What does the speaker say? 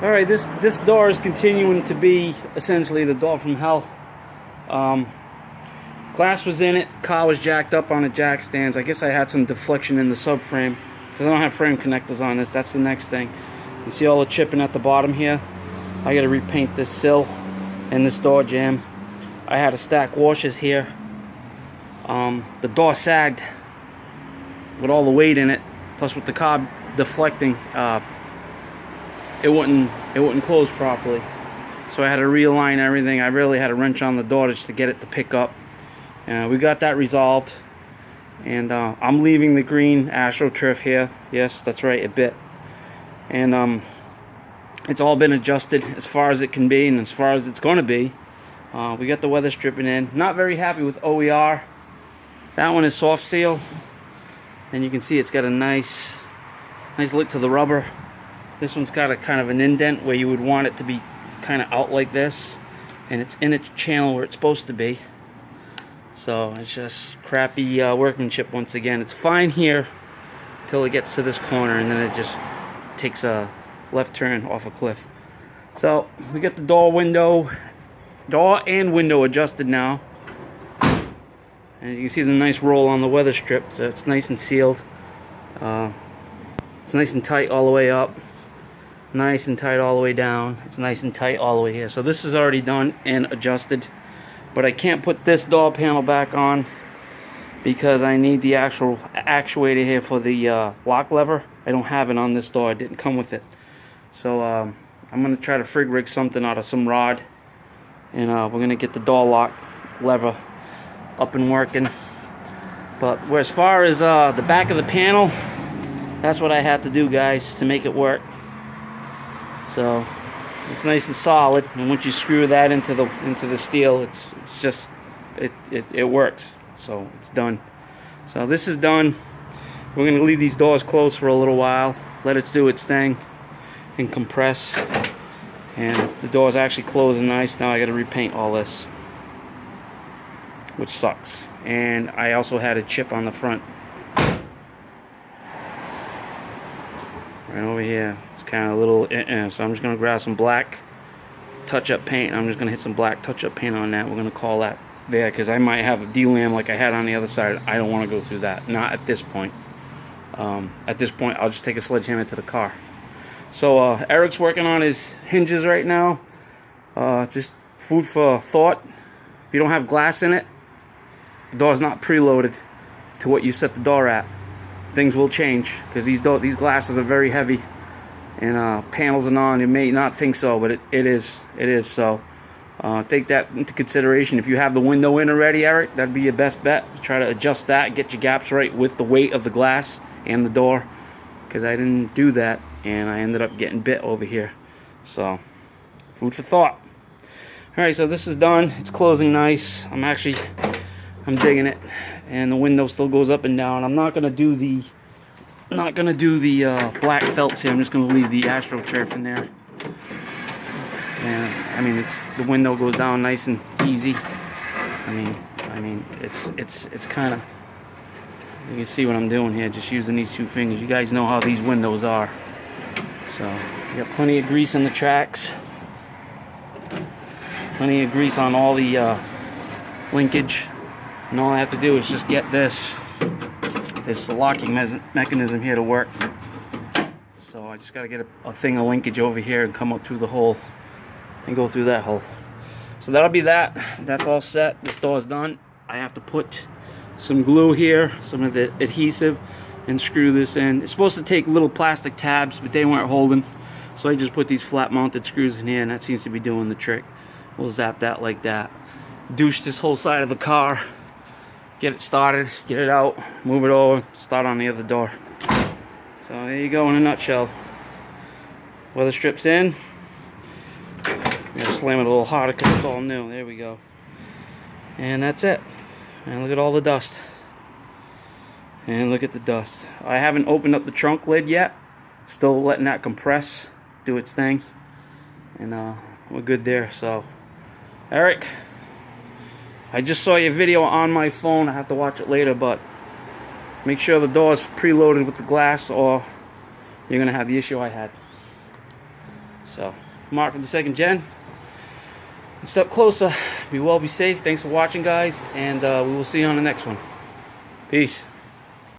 Alright, this door is continuing to be essentially the door from hell. Glass was in it, car was jacked up on the jack stands. I guess I had some deflection in the subframe, because I don't have frame connectors on this. That's the next thing. You see all the chipping at the bottom here? I gotta repaint this sill and this door jamb. I had to stack washers here. The door sagged with all the weight in it, plus with the car deflecting, it wouldn't close properly. So I had to realign everything. I really had to wrench on the door just to get it to pick up. We got that resolved, and I'm leaving the green AstroTurf here. Yes, that's right, a bit. And it's all been adjusted as far as it can be and as far as it's going to be. We got the weather stripping in. Not very happy with OER. That one is soft seal, and you can see it's got a nice look to the rubber. This one's got a kind of an indent where you would want it to be kind of out like this, and it's in its channel where it's supposed to be. So it's just crappy workmanship once again. It's fine here till it gets to this corner, and then it just takes a left turn off a cliff. So we got the door and window adjusted now, and you can see the nice roll on the weather strip. So it's nice and sealed. It's nice and tight all the way up, nice and tight all the way down. It's nice and tight all the way here. So this is already done and adjusted, but I can't put this door panel back on because I need the actual actuator here for the lock lever. I don't have it on this door. It didn't come with it. So I'm going to try to frig rig something out of some rod, and we're going to get the door lock lever up and working. But as far as the back of the panel, that's what I had to do, guys, to make it work. So it's nice and solid, and once you screw that into the steel, it's just it works. So it's done. So this is done. We're gonna leave these doors closed for a little while, let it do its thing and compress. And the door's actually closing nice. Now I got to repaint all this, which sucks. And I also had a chip on the front right over here. It's kind of a little so I'm just gonna grab some black touch-up paint. I'm just gonna hit some black touch-up paint on that. We're gonna call that there, because I might have a DLAM like I had on the other side. I don't want to go through that, not at this point. At this point, I'll just take a sledgehammer to the car. So Eric's working on his hinges right now. Just food for thought. If you don't have glass in it, the door's not preloaded to what you set the door at. Things will change, because these glasses are very heavy, and panels and on, you may not think so, but it is. So take that into consideration. If you have the window in already, Eric, that'd be your best bet. Try to adjust that, get your gaps right with the weight of the glass and the door, because I didn't do that, and I ended up getting bit over here. So food for thought. Alright, so this is done. It's closing nice. I'm digging it, and the window still goes up and down. I'm not gonna do the black felts here. I'm just gonna leave the AstroTurf in there. And I mean, the window goes down nice and easy. I mean, it's kind of, you can see what I'm doing here, just using these two fingers. You guys know how these windows are. So you got plenty of grease on the tracks, plenty of grease on all the linkage, and all I have to do is just get this locking mechanism here to work. So I just got to get a thing of linkage over here and come up through the hole and go through that hole. So that'll be that. That's all set. This door's done. I have to put some glue here, some of the adhesive, and screw this in. It's supposed to take little plastic tabs, but they weren't holding, so I just put these flat mounted screws in here, and that seems to be doing the trick. We'll zap that like that. Douche this whole side of the car, get it started, get it out, move it over, start on the other door. So there you go in a nutshell. Weather strip's in. I'm gonna slam it a little harder because it's all new. There we go. And that's it. And look at all the dust. And look at the dust. I haven't opened up the trunk lid yet. Still letting that compress, do its thing. And we're good there. So, Eric, I just saw your video on my phone. I have to watch it later, but make sure the door is preloaded with the glass, or you're going to have the issue I had. So, Mark with the second gen. A step closer. Be well, be safe. Thanks for watching, guys, and we will see you on the next one. Peace.